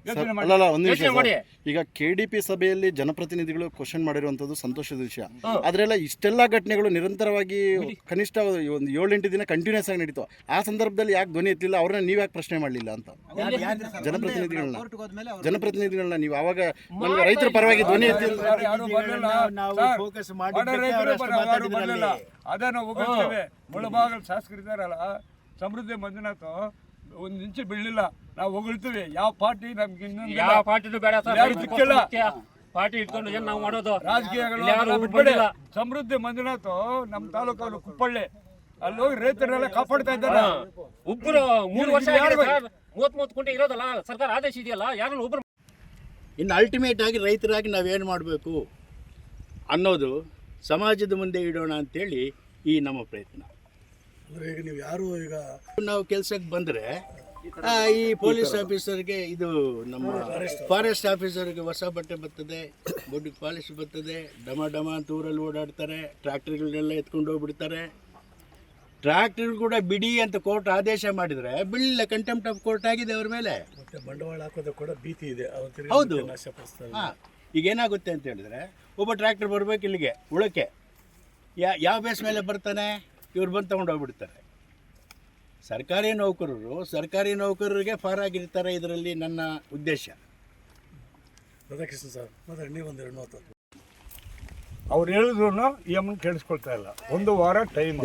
[SPEAKER 3] ಅಲ್ಲ ಒಂದ್ ನಿಮಿಷ
[SPEAKER 2] ಯೋಚನೆ ಮಾಡಿ.
[SPEAKER 3] ಈಗ KDP ಸಭೆಯಲ್ಲಿ ಜನಪ್ರತಿನಿಧಿಗಳು ಕ್ವಶನ್ ಮಾಡಿರುವಂತದ್ದು ಸಂತೋಷದ ವಿಷಯ. ಆದ್ರೆಲ್ಲ ಇಷ್ಟೆಲ್ಲ ಘಟನೆಗಳು ನಿರಂತರವಾಗಿ ಕನಿಷ್ಠ ಒಂದು 7-8 ದಿನ ಕಂಟಿನ್ಯೂಸ್ ಆಗಿ ನಡೀತು. ಆ ಸಂದರ್ಭದಲ್ಲಿ ಯಾಕೆ ಧ್ವನಿ ಎತ್ತಲಿಲ್ಲ? ಅವ್ರನ್ನ ನೀವ್ ಯಾಕೆ ಪ್ರಶ್ನೆ ಮಾಡಲಿಲ್ಲ ಅಂತ ಜನಪ್ರತಿನಿಧಿಗಳನ್ನ ನೀವು ಅವಾಗ ನಮ್ಗೆ ರೈತರ ಪರವಾಗಿ ಧ್ವನಿ ಎತ್ತಿಲ್ಲ.
[SPEAKER 4] ಫೋಕಸ್
[SPEAKER 5] ಅದನ್ನ ಹೋಗ್ತೇವೆ. ಮುಳಬಾಗಲ್ ಶಾಸಕರಿದ್ದಾರಲ್ಲ, ಸಮೃದ್ಧಿ ಮಂಜುನಾಥ್ 1 ಇಂಚ್ ಬೀಳಲಿಲ್ಲ. ನಾವು ಹೊಗಳ್ತೀವಿ. ಯಾವ ಪಾರ್ಟಿ ನಮ್ಗೆ
[SPEAKER 2] ಯಾವ ಪಾರ್ಟಿನೂ ಬೇಡ ಸರ್,
[SPEAKER 5] ಯಾರು ಸಿಕ್ಕಿಲ್ಲ.
[SPEAKER 2] ಪಾರ್ಟಿ ಇಟ್ಕೊಂಡು ಏನ್ ನಾವು ಮಾಡೋದು?
[SPEAKER 5] ರಾಜಕೀಯಗಳು ಬಿಟ್ಬಿಡಿ. ಸಮೃದ್ಧಿ ಮಂಜುನಾಥ್ ನಮ್ಮ ತಾಲೂಕಲ್ಲಿ ಕುಪ್ಪಳ್ಳಿ ಅಲ್ಲಿ ಹೋಗಿ ರೈತರೆಲ್ಲ ಕಾಪಾಡ್ತಾ ಇದ್ದಾರೆ.
[SPEAKER 2] ಒಬ್ಬರು 3 ವರ್ಷ 30 ಕುಂಟೆ ಇರೋದಲ್ಲ, ಸರ್ಕಾರ ಆದೇಶ ಇದೆಯಲ್ಲ, ಯಾರನ್ನ ಒಬ್ರು.
[SPEAKER 4] ಇನ್ನು ಅಲ್ಟಿಮೇಟ್ ಆಗಿ ರೈತರಾಗಿ ನಾವೇನು ಮಾಡಬೇಕು ಅನ್ನೋದು ಸಮಾಜದ ಮುಂದೆ ಇಡೋಣ ಅಂತೇಳಿ ಈ ನಮ್ಮ ಪ್ರಯತ್ನ.
[SPEAKER 6] ಈಗ ನೀವು ಯಾರು ಈಗ
[SPEAKER 4] ನಾವು ಕೆಲಸಕ್ಕೆ ಬಂದರೆ ಈ ಪೊಲೀಸ್ ಆಫೀಸರ್ಗೆ, ಇದು ನಮ್ಮ ಫಾರೆಸ್ಟ್ ಆಫೀಸರ್ಗೆ ಹೊಸ ಬಟ್ಟೆ ಬರ್ತದೆ, ಬೊಡ್ಡಿಗೆ ಪಾಲಿಶ್ ಬರ್ತದೆ, ಡಮ ಅಂತ ಊರಲ್ಲಿ ಓಡಾಡ್ತಾರೆ, ಟ್ರ್ಯಾಕ್ಟರ್ಗಳನ್ನೆಲ್ಲ ಎತ್ಕೊಂಡು ಹೋಗ್ಬಿಡ್ತಾರೆ. ಟ್ರ್ಯಾಕ್ಟರ್ ಕೂಡ ಬಿಡಿ ಅಂತ ಕೋರ್ಟ್ ಆದೇಶ ಮಾಡಿದರೆ ಬಿಡಲಿಲ್ಲ, ಕಂಟೆಂಪ್ಟ್ ಆಫ್ ಕೋರ್ಟ್ ಆಗಿದೆ ಅವ್ರ ಮೇಲೆ.
[SPEAKER 6] ಮತ್ತೆ ಬಂಡವಾಳ ಹಾಕೋದು ಕೂಡ ಭೀತಿ ಇದೆ.
[SPEAKER 4] ಹೌದು. ಈಗ ಏನಾಗುತ್ತೆ ಅಂತ ಹೇಳಿದ್ರೆ, ಒಬ್ಬ ಟ್ರ್ಯಾಕ್ಟರ್ ಬರಬೇಕು ಇಲ್ಲಿಗೆ ಉಳಕ್ಕೆ, ಯಾವ ಬೇಸ್ ಮೇಲೆ ಬರ್ತಾನೆ? ಇವ್ರು ಬಂದು ತಗೊಂಡು ಹೋಗ್ಬಿಡ್ತಾರೆ. ಸರ್ಕಾರಿ ನೌಕರರಿಗೆ ಫಾರ್ ಆಗಿರ್ತಾರೆ. ಇದರಲ್ಲಿ ನನ್ನ ಉದ್ದೇಶ.
[SPEAKER 6] ರಾಧಾಕೃಷ್ಣ ಸರ್ ಮತ್ತೆ ನೀವೊಂದೆರಡು ಮಾತು.
[SPEAKER 5] ಅವ್ರು ಹೇಳಿದ್ರು ಈ ಅಮ್ಮನ ಕೇಳಿಸ್ಕೊಳ್ತಾ ಇಲ್ಲ. 1 ವಾರ ಟೈಮ್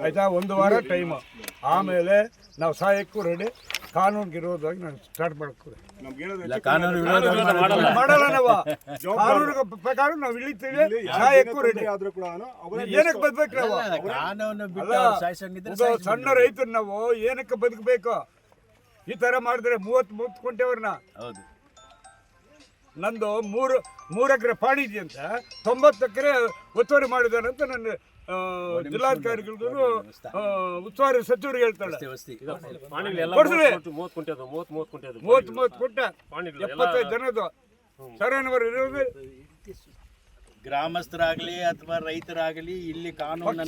[SPEAKER 5] ಆಯ್ತಾ, 1 ವಾರ ಟೈಮ್. ಆಮೇಲೆ ನಾವು ಸಹಾಯಕ್ಕೂ ರೆಡಿ, ಕಾನೂನಿಗೆ ವಿರೋಧವಾಗಿ ನಾನು ಸ್ಟಾರ್ಟ್ ಮಾಡ್ತೀವಿ. ಮಾಡಲ್ಲ ನಾವು. ಕಾನೂನು ಪ್ರಕಾರ ನಾವು ಇಳಿತೀವಿ, ಸಹಾಯಕ್ಕೂ ರೆಡಿ. ಏನಕ್ಕೆ ಬದುಕಬೇಕು ನಾವು? ಸಣ್ಣ ರೈತರು ನಾವು ಏನಕ್ಕೆ ಬದುಕಬೇಕು? ಈ ತರ ಮಾಡಿದ್ರೆ 30 ಕುಂಟೆವ್ರನ್ನ. ನಂದು 3 ಎಕರೆ ಪಾಣಿ ಇದೆಯಂತ, 90 ಎಕರೆ ಒತ್ತುವರಿ ಮಾಡಿದಾರೆ ಅಂತ ನನ್ನ ಜಿಲ್ಲಾಧಿಕಾರಿಗಳು ಉಸ್ತುವಾರಿ ಸಚಿವರಿಗೆ ಹೇಳ್ತಾಳೆ.
[SPEAKER 2] 30
[SPEAKER 5] ಕುಂಟೆ 75 ಜನದ್ದು ಸರನವರು ಇರೋದು.
[SPEAKER 4] ಗ್ರಾಮಸ್ಥರಾಗಲಿ ಅಥವಾ ರೈತರಾಗಲಿ ಇಲ್ಲಿ ಕಾನೂನು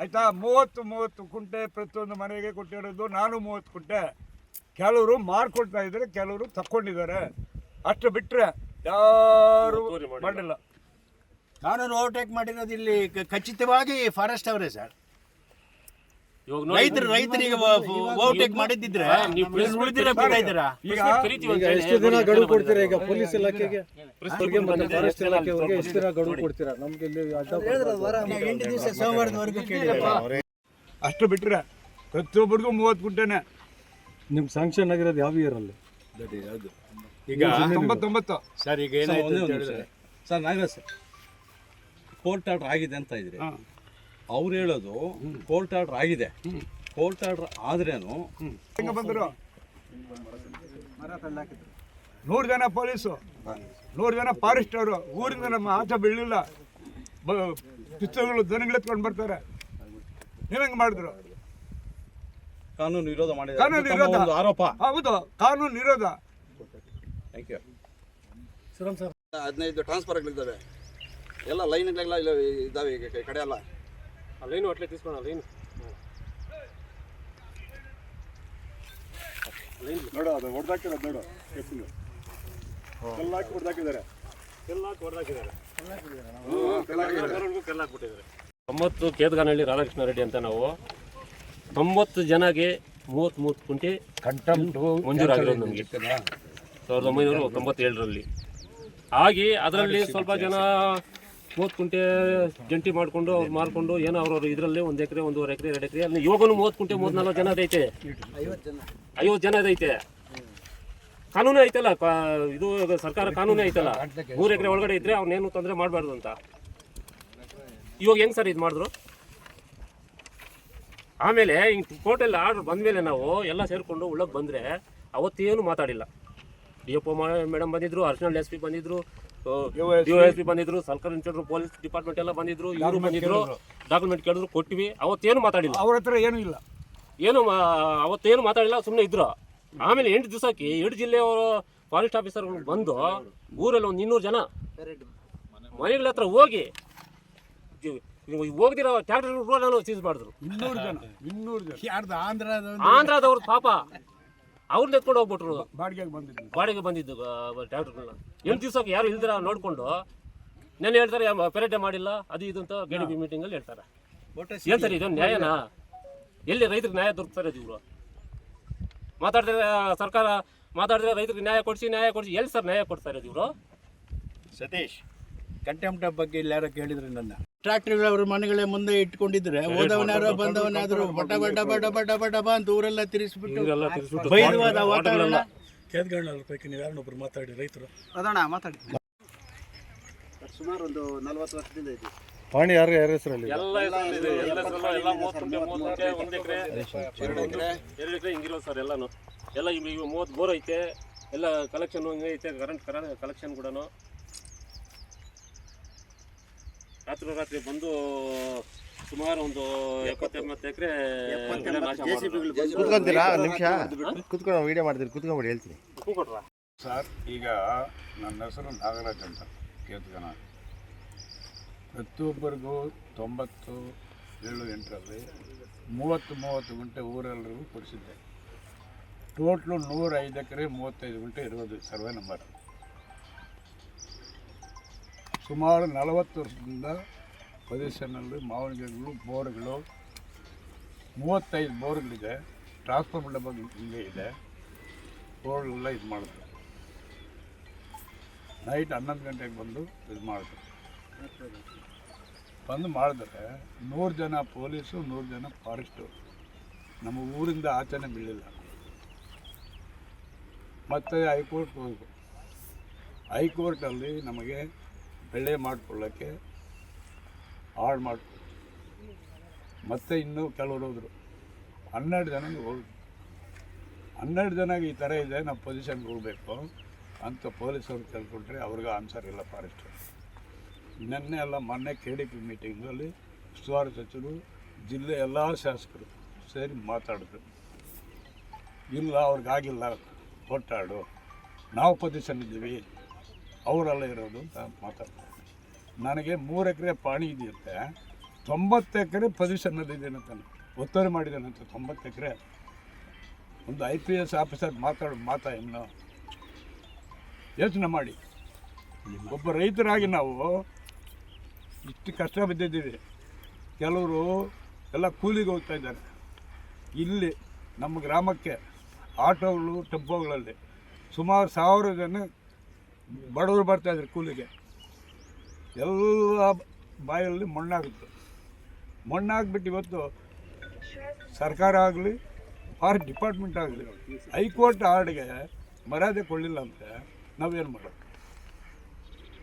[SPEAKER 5] ಆಯ್ತಾ. 30 ಕುಂಟೆ ಪ್ರತಿಯೊಂದು ಮನೆಗೆ ಕೊಟ್ಟಿರೋದು. ನಾನು 30 ಕುಂಟೆ. ಕೆಲವರು ಮಾರ್ಕೊಡ್ತಾ ಇದ್ದಾರೆ, ಕೆಲವರು ತಕ್ಕೊಂಡಿದ್ದಾರೆ. ಅಷ್ಟು ಬಿಟ್ರೆ ಯಾರು ಮಾಡಿಲ್ಲ.
[SPEAKER 4] ಕಾನೂನು ಓವರ್ಟೇಕ್ ಮಾಡಿರೋದು ಇಲ್ಲಿ ಖಚಿತವಾಗಿ ಫಾರೆಸ್ಟ್ ಅವರೇ ಸರ್.
[SPEAKER 2] ಇವಾಗ ನೋಡಿ,
[SPEAKER 4] ರೈತರಿಗೆ ಓವರ್ಟೇಕ್ ಮಾಡಿದ್ದಿದ್ರೆ
[SPEAKER 2] ನೀವು ಪ್ರೆಸ್ ಮೀಟ್
[SPEAKER 4] ಉಳಿದಿರ ಬಿಡ್ತಾ
[SPEAKER 2] ಕರೀತೀವಿ ಅಂತ ಹೇಳಿ
[SPEAKER 6] ಎಷ್ಟು ದಿನ ಗಡುವು ಕೊಡ್ತೀರಾ ಈಗ ಪೊಲೀಸ್ ಇಲಾಖೆಗೆ ಅವ್ರಿಗೆ ಮತ್ತೆ ಫಾರೆಸ್ಟ್ ಇಲಾಖೆಯವರಿಗೆ ಎಷ್ಟು ದಿನ ಗಡುವು ಕೊಡ್ತೀರಾ? ನಮ್ಗೆ ಇಲ್ಲಿ ಅಡ್ಡ
[SPEAKER 4] 8 ದಿವಸ ಸೋಮವಾರದವರೆಗೂ ಕೇಳಿದ್ದಾರೆ.
[SPEAKER 5] ಅಷ್ಟು ಬಿಟ್ಟರೆ ಪ್ರತಿಯೊಬ್ಬರಿಗೂ 30 ಗುಂಟೆನೆ.
[SPEAKER 6] ನಿಮ್ಗೆ ಸ್ಯಾಂಕ್ಷನ್ ಆಗಿರೋದು ಯಾವ ಇಯರ್ ಅಲ್ಲಿ?
[SPEAKER 4] ಈಗ
[SPEAKER 5] 99.
[SPEAKER 4] ಸರ್ ಈಗ ಏನಾಯ್ತು ಅಂತ ಹೇಳಿದ್ರೆ
[SPEAKER 7] sir Nagaraj sir, court order ಆಗಿದೆ ಅಂತ ಇದ್ರಿ. ಅವ್ರು ಹೇಳೋದು ಕೋರ್ಟ್ ಆರ್ಡರ್ ಆಗಿದೆ. ಕೋರ್ಟ್ ಆರ್ಡರ್ ಆದ್ರೇನು
[SPEAKER 5] ಹೆಂಗ ಬಂದರು? 100 ಜನ ಪೊಲೀಸು, 100 ಜನ ಫಾರೆಸ್ಟ್ ಅವರು ಊರಿಂದ ನಮ್ಮ ಆಚೆ ಬೀಳಲಿಲ್ಲ. ಪಿಸ್ತೂಲ್ಗಳು ದನಗಳೆತ್ಕೊಂಡು ಬರ್ತಾರೆ. ನೀವೆಂಗೆ ಮಾಡಿದ್ರು?
[SPEAKER 7] ಕಾನೂನು ವಿರೋಧ ಮಾಡಿದ್ದಾರೆ
[SPEAKER 5] ಕಾನೂನು
[SPEAKER 7] ಅಂತ ತಮ್ಮ
[SPEAKER 5] ವಿರೋಧ.
[SPEAKER 7] ಒಂದು ಆರೋಪ.
[SPEAKER 5] ಹೌದು, ಕಾನೂನು ವಿರೋಧ.
[SPEAKER 7] Thank you.
[SPEAKER 3] 15 ಟ್ರಾನ್ಸ್ಫರ್ಗಳಿದ್ದಾವೆ, ಎಲ್ಲ ಲೈನ್ಗಳೆಲ್ಲ ಇಲ್ಲ ಇದ್ದಾವೆ ಈಗ ಕಡೆ ಎಲ್ಲ.
[SPEAKER 2] ಅಲ್ಲೇನು ಹೊಟ್ಲೆ తీసుకున్నా ಲೈನ್
[SPEAKER 5] ನೋಡು, ಅದು ಹೊಡೆದಾಕಿರೋದು ನೋಡು, ಕಲ್ಲಾಕಿ ಹೊಡೆದಾಕಿದ್ದಾರೆ.
[SPEAKER 2] 90 ಕೇತಗಾನಹಳ್ಳಿ ರಾಧಾಕೃಷ್ಣ ರೆಡ್ಡಿ ಅಂತ ನಾವು 90 ಜನಗೆ 33 ಕುಂಟೆ ಮಂಜೂರಾಗಿರೋದು ನಮಗೆ 1997ರಲ್ಲಿ. ಹಾಗೆ ಅದರಲ್ಲಿ ಸ್ವಲ್ಪ ಜನ 30 ಕುಂಟೆ ಜಂಟಿ ಮಾಡಿಕೊಂಡು ಅವ್ರು ಮಾರ್ಕೊಂಡು ಏನೋ ಅವ್ರವ್ರು ಇದರಲ್ಲಿ 1 ಎಕರೆ 1.5 ಎಕರೆ 2 ಎಕರೆ ಅಲ್ಲಿ ಇವಾಗೂ 30 ಕುಂಟೆ 34 ಜನ ಅದೈತೆ, 50 ಜನ ಅದೈತೆ. ಕಾನೂನು ಐತಲ್ಲ, ಇದು ಸರ್ಕಾರ ಕಾನೂನೇ ಐತಲ್ಲ. 3 ಎಕರೆ ಒಳಗಡೆ ಇದ್ರೆ ಅವ್ನೇನು ತೊಂದರೆ ಮಾಡಬಾರ್ದು ಅಂತ. ಇವಾಗ ಹೆಂಗೆ ಸರ್ ಇದು ಮಾಡಿದ್ರು? ಆಮೇಲೆ ಹಿಂಗೆ ಕೋರ್ಟಲ್ಲಿ ಆರ್ಡ್ರ್ ಬಂದಮೇಲೆ ನಾವು ಎಲ್ಲ ಸೇರಿಕೊಂಡು ಒಳಗೆ ಬಂದರೆ ಅವತ್ತೇನು ಮಾತಾಡಿಲ್ಲ. DFO ಮೇಡಮ್ ಬಂದಿದ್ರು, ಅರ್ಶನಲ್ SP ಬಂದಿದ್ರು, DOSP ಬಂದಿದ್ರು, ಸರ್ಕಾರ ಇನ್ಸ್ಪೆಕ್ಟರ್ ಪೊಲೀಸ್ ಡಿಪಾರ್ಟ್ಮೆಂಟ್ ಎಲ್ಲ ಬಂದಿದ್ರು, ಇವರು ಬಂದಿದ್ರು, ಡಾಕ್ಯುಮೆಂಟ್ ಕೇಳಿದ್ರು, ಕೊಟ್ಟಿವಿ. ಅವತ್ತೇನು ಮಾತಾಡಿಲ್ಲ.
[SPEAKER 5] ಅವ್ರ ಹತ್ರ ಏನೂ ಇಲ್ಲ,
[SPEAKER 2] ಅವತ್ತೇನು ಮಾತಾಡಿಲ್ಲ, ಸುಮ್ಮನೆ ಇದ್ರು. ಆಮೇಲೆ 8 ದಿವಸಕ್ಕೆ 2 ಜಿಲ್ಲೆಯವರು ಫಾರೆಸ್ಟ್ ಆಫೀಸರ್ಗಳು ಬಂದು ಊರಲ್ಲಿ ಒಂದು 200 ಜನ ಮನೆಗಳ ಹತ್ರ ಹೋಗಿ ಹೋಗ್ದಿರೋ ಟ್ರ್ಯಾಕ್ಟರ್ ರೋಡನ್ನು ಸೀಸ್ ಮಾಡಿದ್ರು.
[SPEAKER 5] 200 ಜನ.
[SPEAKER 4] ಯಾರ್ದು
[SPEAKER 2] ಆಂಧ್ರದವ್ರು ಪಾಪ ಅವ್ರನ್ನ ಎತ್ಕೊಂಡು ಹೋಗ್ಬಿಟ್ರು.
[SPEAKER 5] ಬಾಡಿಗೆಗೆ
[SPEAKER 2] ಬಂದಿದ್ದು ಟ್ರ್ಯಾಕ್ಟರ್ಗಳನ್ನ 8 ದಿವಸಕ್ಕೆ ಯಾರು ಇಲ್ದಿರ ನೋಡಿಕೊಂಡು ನೆನ್ನೆ ಹೇಳ್ತಾರೆ ಪೆರೇಟೆ ಮಾಡಿಲ್ಲ ಅದು ಇದು ಅಂತ GDP ಮೀಟಿಂಗಲ್ಲಿ ಹೇಳ್ತಾರೆ. ಏನು ಸರ್ ಇದು ನ್ಯಾಯನಾ? ಎಲ್ಲಿ ರೈತರಿಗೆ ನ್ಯಾಯ ದೊರಕ್ತಾರೆ ಇವರು? ಮಾತಾಡಿದ್ರೆ ಸರ್ಕಾರ ಮಾತಾಡಿದ್ರೆ ರೈತರಿಗೆ ನ್ಯಾಯ ಕೊಡಿಸಿ ಎಲ್ಲಿ ಸರ್ ನ್ಯಾಯ ಕೊಡ್ತಾ ಇರೋದು ಇವರು?
[SPEAKER 4] ಸತೀಶ್, ಕಂಟೆಂಪ್ಟ್ ಬಗ್ಗೆ ಇಲ್ಲಿ ಯಾರೋ ಕೇಳಿದ್ರು ನನ್ನ. ಟ್ರಾಕ್ಟರ್ಗಳು ಅವ್ರ ಮನೆಗಳೇ ಮುಂದೆ ಇಟ್ಕೊಂಡಿದ್ರೆ ಹೋದವನಾರೋ ಬಂದವನಾದ್ರು ಬಟ ಬಟ ಬಟ ಬಟ ಬಟ ಬಾ ಅಂತ ಊರೆಲ್ಲ ತಿರ್ಸ್ಬಿಟ್ಟು ಬೈದವಾದ ವಾತಾವರಣ.
[SPEAKER 6] ಕೇದ್ಗಣ್ಣವ್ರ ಪೈಕಿ ನೀವು ಯಾರನ್ನೊಬ್ರು ಮಾತಾಡಿ ರೈತರು
[SPEAKER 3] ಅದಣ್ಣ ಮಾತಾಡಿ. ಸುಮಾರು ಒಂದು 40 ವರ್ಷದಿಂದ ಇದೆ.
[SPEAKER 6] ಪಾಣಿ ಯಾರ ಹೆಸರಲ್ಲಿ?
[SPEAKER 2] ಎಲ್ಲ 30 ಕುಂಟೆ 1 ಎಕರೆ 2 ಎಕರೆ ಹಿಂಗಿರೋ ಸರ್ ಎಲ್ಲಾನು. ಎಲ್ಲ ಈಗ 30 ಬೋರ್ ಐತೆ, ಎಲ್ಲ ಕಲೆಕ್ಷನ್ ಐತೆ, ಕರೆಂಟ್ ಕಲೆಕ್ಷನ್ ಕೂಡ. ರಾತ್ರಿ ಬಂದು ಸುಮಾರು ಒಂದು 70-80 ಎಕರೆ
[SPEAKER 3] ಕುತ್ಕೊಂತೀರಾ? ನಿಮಿಷ ಕುತ್ಕೊಂಡು ವಿಡಿಯೋ ಮಾಡ್ತೀರಿ, ಕುತ್ಕೊಂಡ್ಬಿಡಿ ಹೇಳ್ತೀನಿ.
[SPEAKER 5] ಸರ್, ಈಗ ನನ್ನ ಹೆಸರು ನಾಗರಾಜ್ ಅಂತ, ಕೇತಗಾನ. ಪ್ರತಿಯೊಬ್ಬರಿಗೂ 90, 7, 8ರಲ್ಲಿ 30 ಗುಂಟೆ ಊರೆಲ್ಲರಿಗೂ ಕೊಡಿಸಿದ್ದೆ. ಟೋಟ್ಲು 105 ಎಕರೆ 35 ಗುಂಟೆ ಇರೋದು ಸರ್ವೆ ನಂಬರ್. ಸುಮಾರು 40 ವರ್ಷದಿಂದ ಪೊಸಿಷನ್ನಲ್ಲಿ ಮಾವಿನ ಗಿಡಗಳು, ಬೋರ್ಗಳು 35 ಬೋರ್ಗಳಿದೆ. ಟ್ರಾನ್ಸ್ಫಾರ್ಮರ್ ಡಬ್ಬ ಹಿಂಗೆ ಇದೆ. ಬೋರ್ಗಳೆಲ್ಲ ಇದು ಮಾಡಿದ್ರು. ನೈಟ್ 11 ಗಂಟೆಗೆ ಬಂದು ಇದು ಮಾಡಿದ್ರು. ಬಂದು ಮಾಡಿದ್ರೆ 100 ಜನ ಪೊಲೀಸು, 100 ಜನ ಫಾರೆಸ್ಟು ನಮ್ಮ ಊರಿಂದ ಆಚೆನೇ ಬೀಳಿಲ್ಲ. ಮತ್ತು ಹೈಕೋರ್ಟ್ ಹೋಗು. ಹೈಕೋರ್ಟಲ್ಲಿ ನಮಗೆ ಬೆಳೆ ಮಾಡಿಕೊಳ್ಳೋಕ್ಕೆ ಹಾಳು ಮಾಡಿಕೊಡ್ತು. ಮತ್ತು ಇನ್ನೂ ಕೆಲವರು ಹೋದರು. 12 ಜನಗೆ ಹೋಗಿ 12 ಜನಗೆ ಈ ಥರ ಇದೆ, ನಾವು ಪೊಸಿಷನ್ಗೆ ಹೋಗಬೇಕು ಅಂತ ಪೊಲೀಸವ್ರು ಕೇಳ್ಕೊಂಡ್ರೆ ಅವ್ರಿಗೆ ಆನ್ಸರ್ ಇಲ್ಲ ಫಾರೆಸ್ಟು. ನಿನ್ನೆ ಎಲ್ಲ ಮೊನ್ನೆ KDP ಮೀಟಿಂಗಲ್ಲಿ ಉಸ್ತುವಾರಿ ಸಚಿವರು, ಜಿಲ್ಲೆ ಎಲ್ಲ ಶಾಸಕರು ಸೇರಿ ಮಾತಾಡಿದ್ರು. ಇಲ್ಲ ಅವ್ರಿಗಾಗಿಲ್ಲ, ಕೊಟ್ಟಾಡು, ನಾವು ಪೊಸಿಷನ್ ಇದ್ದೀವಿ, ಅವರೆಲ್ಲ ಇರೋದು ಅಂತ ಮಾತಾಡ್ತಾರೆ. ನನಗೆ 3 ಎಕರೆ ಪಾಣಿ ಇದೆಯಂತೆ, 90 ಎಕರೆ ಪೊಸಿಷನ್ನಲ್ಲಿದ್ದೇನೆ ಅಂತ ಒತ್ತುವರಿ ಮಾಡಿದ್ದೇನಂತೆ. 90 ಎಕರೆ ಒಂದು IPS ಆಫೀಸರ್ ಮಾತಾ ಇನ್ನು ಯೋಚನೆ ಮಾಡಿ. ಒಬ್ಬ ರೈತರಾಗಿ ನಾವು ಇಷ್ಟು ಕಷ್ಟ ಬಿದ್ದಿದ್ದೀವಿ. ಕೆಲವರು ಎಲ್ಲ ಕೂಲಿಗೆ ಹೋಗ್ತಾ ಇದ್ದಾರೆ, ಇಲ್ಲಿ ನಮ್ಮ ಗ್ರಾಮಕ್ಕೆ ಆಟೋಗಳು ಟೆಂಪೋಗಳಲ್ಲಿ ಸುಮಾರು 1000 ಜನ ಬಡವರು ಬರ್ತಾಯಿದ್ರು ಕೂಲಿಗೆ. ಎಲ್ಲ ಬಾಯಲ್ಲಿ ಮಣ್ಣಾಗುತ್ತೆ. ಮಣ್ಣಾಗ್ಬಿಟ್ಟು ಇವತ್ತು ಸರ್ಕಾರ ಆಗಲಿ ಫಾರೆಸ್ಟ್ ಡಿಪಾರ್ಟ್ಮೆಂಟ್ ಆಗಲಿ ಹೈಕೋರ್ಟ್ ಆರ್ಡ್ಗೆ ಮರ್ಯಾದೆ ಕೊಡಲಿಲ್ಲ ಅಂದರೆ ನಾವೇನು ಮಾಡೋದು?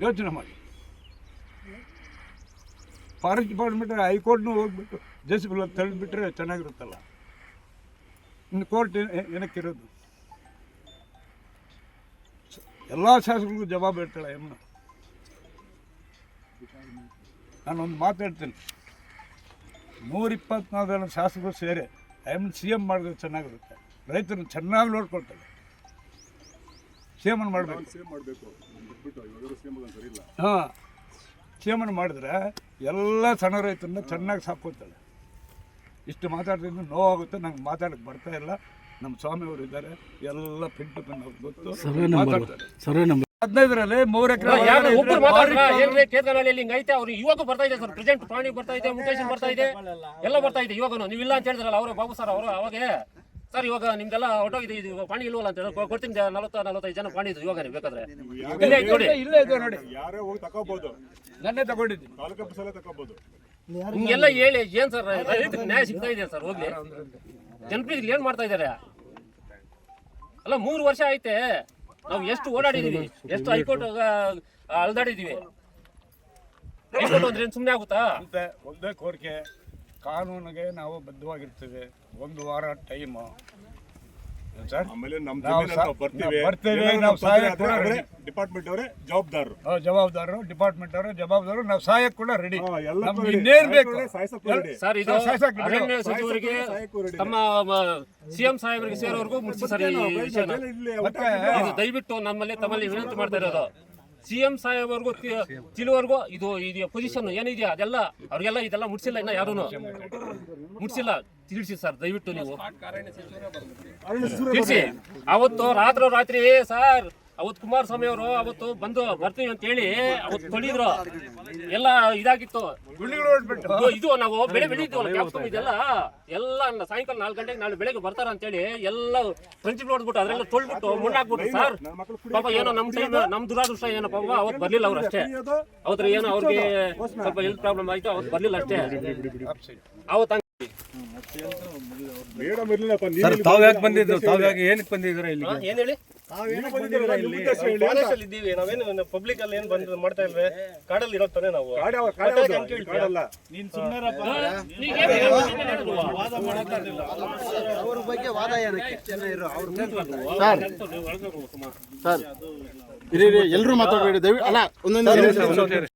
[SPEAKER 5] ಯೋಚನೆ ಮಾಡಿ. ಫಾರೆಸ್ಟ್ ಡಿಪಾರ್ಟ್ಮೆಂಟ್ ಹೈಕೋರ್ಟ್ನೂ ಹೋಗ್ಬಿಟ್ಟು ಜೆಸಿಬಿ ತಳ್ಳಿಬಿಟ್ರೆ ಚೆನ್ನಾಗಿರುತ್ತಲ್ಲ. ಇನ್ನು ಕೋರ್ಟ್ ಏನಕ್ಕಿರೋದು? ಎಲ್ಲ ಶಾಸಕರಿಗೂ ಜವಾಬು ಇರ್ತಾಳೆ ಎಮ್ಮನ. ನಾನೊಂದು ಮಾತಾಡ್ತೀನಿ, 124 ಜನ ಶಾಸಕರು ಸೇರಿ ಎಮ್ಮನ CM ಮಾಡಿದ್ರೆ ಚೆನ್ನಾಗಿರುತ್ತೆ. ರೈತರನ್ನು ಚೆನ್ನಾಗಿ ನೋಡ್ಕೊಳ್ತಾರೆ. CM ಮಾಡಬೇಕು. ಹಾಂ, CM ಮಾಡಿದ್ರೆ ಎಲ್ಲ ಸಣ್ಣ ರೈತರನ್ನ ಚೆನ್ನಾಗಿ ಸಾಕೋತಾಳೆ. ಇಷ್ಟು ಮಾತಾಡ್ತಿದ್ದು ನೋವಾಗುತ್ತೆ. ನಂಗೆ ಮಾತಾಡೋಕ್ಕೆ ಬರ್ತಾ ಇಲ್ಲ. ನಮ್ಮ ಸ್ವಾಮಿಯವರು ಇದ್ದಾರೆ, ಎಲ್ಲ ಪಿಂಟು ಅವ್ರಿಗೆ ಗೊತ್ತು, ಮಾತಾಡ್ತಾರೆ. 15ರಲ್ಲಿ 3 ಎಕರೆ
[SPEAKER 2] ಒಬ್ರು ಮಾತಾಡ್ರ ಏನ್ರಿ ಕೇತನಹಳ್ಳಿಯಲ್ಲಿ ಹಿಂಗೈತೆ. ಅವ್ರು ಇವಾಗ ಬರ್ತಾ ಇದೆ ಸರ್, ಪ್ರೆಸೆಂಟ್ ಪ್ರಾಣಿ ಬರ್ತಾ ಇದೆ, ಮುಟೇಶನ್ ಬರ್ತಾ ಇದೆ, ಎಲ್ಲ ಬರ್ತಾ ಇದೆ. ಇವಾಗ ನೀವಿಲ್ಲ ಅಂತ ಹೇಳಿದ್ರಲ್ಲ ಅವರು ಬಾಬು ಸರ್ ಅವರು ಅವಾಗೆ, ಸರ್ ಇವಾಗ ನಿಮ್ದೆಲ್ಲ ಹೊಟ್ಟೋಗಿದೆ, ಇದು ಪಾಣಿ ಇಲ್ವಲ್ಲ ಅಂತ ಹೇಳಿ ಕೊಡ್ತೀನಿ. 40-45 ಜನ ಪಾಣಿ ಇದು ಇವಾಗ ನೀವು ಬೇಕಾದ್ರೆ
[SPEAKER 5] ಇಲ್ಲೇ ಇದೆ ನೋಡಿ. ಯಾರೇ ಹೋಗಿ ತಗೋಬಹುದು, ನನ್ನೇ ತಗೊಂಡಿದ್ದೀನಿ. ತಾಲೂಕು ಬಸ್ಸಲ್ಲೇ ತಗೋಬಹುದು.
[SPEAKER 2] ಹಿಂಗೆಲ್ಲ ಹೇಳಿ ಏನ್ ಸರ್ ರೈತರಿಗೆ ನ್ಯಾಯ ಸಿಗ್ತಾ ಇದೆ ಸರ್? ಹೋಗ್ಲಿ, ಜನಪ್ರತಿನಿಧಿಗಳು ಏನ್ ಮಾಡ್ತಾ ಇದಾರೆ? ಅಲ್ಲ 3 ವರ್ಷ ಐತೆ, ನಾವು ಎಷ್ಟು ಓಡಾಡಿದೀವಿ, ಎಷ್ಟು ಹೈಕೋರ್ಟ್ ಅಲ್ದಾಡಿದೀವಿ. ಹೈಕೋರ್ಟ್ ಅಂದ್ರೆ ಸುಮ್ಮನೆ ಆಗುತ್ತಾ?
[SPEAKER 5] ಒಂದೇ ಕೋರಿಕೆ, ಕಾನೂನಿಗೆ ನಾವು ಬದ್ಧವಾಗಿರ್ತೇವೆ. 1 ವಾರ ಟೈಮು
[SPEAKER 8] ಆಮೇಲೆ ನಮ್ಮ
[SPEAKER 5] ಬರ್ತೇವೆ. ನಾವು ಸಹಾಯಕ್ಕೆ ಕೂಡ ರೆಡಿ.
[SPEAKER 8] ಡಿಪಾರ್ಟ್ಮೆಂಟ್ ಅವರೇ ಜವಾಬ್ದಾರರು,
[SPEAKER 5] ಡಿಪಾರ್ಟ್ಮೆಂಟ್ ಅವರೇ ಜವಾಬ್ದಾರರು. ನಾವು ಸಹಾಯಕ್ಕೆ ಕೂಡ ರೆಡಿ. ನಮ್ಗೆ ಇನ್ನೇನ್ ಬೇಕು
[SPEAKER 2] ಸರ್? ಇದು ಅರಣ್ಯ ಸಚಿವರಿಗೆ ತಮ್ಮ CM ಸಾಹೇಬರಿಗೆ ಸೇರೋವರೆಗೂ ಮುಗಿಸಿ ಸರ್ ಈ ವಿಷಯನ. ಇದು ದಯವಿಟ್ಟು ನಮ್ಮಲ್ಲಿ ತಮ್ಮಲ್ಲಿ ವಿನಂತಿ ಮಾಡ್ತಾ ಇರೋದು, CM ಸಾಹೇಬ್ವರೆಗೂ ತಿಳುವರೆಗೂ ಇದು ಪೊಸಿಷನ್ ಏನಿದೆಯಾ ಅದೆಲ್ಲ ಅವ್ರಿಗೆಲ್ಲ ಇದೆಲ್ಲ ಮುಟ್ಸಿಲ್ಲ, ಇನ್ನ ಯಾರೂ ಮುಟ್ಸಿಲ್ಲ. ತಿಳಿಸಿ ಸರ್ ದಯವಿಟ್ಟು, ನೀವು ತಿಳಿಸಿ. ಅವತ್ತು ರಾತ್ರಿ ಸರ್, ಅವತ್ತು ಕುಮಾರಸ್ವಾಮಿ ಅವರು ಅವತ್ತು ಬರ್ತೀವಿ ಅಂತ ಹೇಳಿ ಅವತ್ತು ತೊಳಿದ್ರು, ಎಲ್ಲ ಇದಾಗಿತ್ತು. ಇದು ನಾವು ಬೆಳೆ ಬೆಳೀತೀವಲ್ಲ, ಇದೆಲ್ಲ ಎಲ್ಲ ಸಾಯಂಕಾಲ 4 ಗಂಟೆಗೆ ನಾಳೆ ಬೆಳಗ್ಗೆ ಬರ್ತಾರ ಅಂತ ಹೇಳಿ ಎಲ್ಲ ಪ್ರಿನ್ಸಿಪಲ್ ಹೊಡ್ಬಿಟ್ಟು ಅದರೆಲ್ಲ ತೊಳ್ಬಿಟ್ಟು ಮುನ್ನಾಕ್ಬಿಟ್ಟು ಸರ್. ಪಾಪ ಏನೋ ನಮ್ ದುರಾದೃಷ್ಟ ಏನೋ ಪಾಪ ಅವತ್ತು ಬರ್ಲಿಲ್ಲ ಅವ್ರು ಅಷ್ಟೇ. ಅವತ್ತು ಏನೋ ಅವ್ರಿಗೆ ಸ್ವಲ್ಪ ಹೆಲ್ತ್ ಪ್ರಾಬ್ಲಮ್ ಆಯ್ತು, ಅವತ್ತು ಬರ್ಲಿಲ್ಲ ಅಷ್ಟೇ. ಅವತ್ತು
[SPEAKER 6] ತಾವ್ ಯಾಕೆ ಬಂದಿದ್ರು? ತಾವ್ ಯಾಕೆ ಏನಕ್ಕೆ ಬಂದಿದ್ರ ಇಲ್ಲಿ?
[SPEAKER 2] ಏನ್ ಹೇಳಿ?
[SPEAKER 9] ಇದ್ದೀವಿ ನಾವೇನು ಪಬ್ಲಿಕ್ ಅಲ್ಲಿ ಏನ್ ಬಂದ್ ಮಾಡ್ತಾ ಇಲ್ವೇ? ಕಾಡಲ್ಲಿ ಇರೋತಾನೆ ನಾವು.
[SPEAKER 3] ಅವ್ರ ಬಗ್ಗೆ ವಾದ ಏನಕ್ಕೆ? ಎಲ್ಲರೂ ಮಾತಾಡಬೇಡಿ ದಯವಿಟ್ಟು. ಅಲ್ಲ, ಒಂದೊಂದು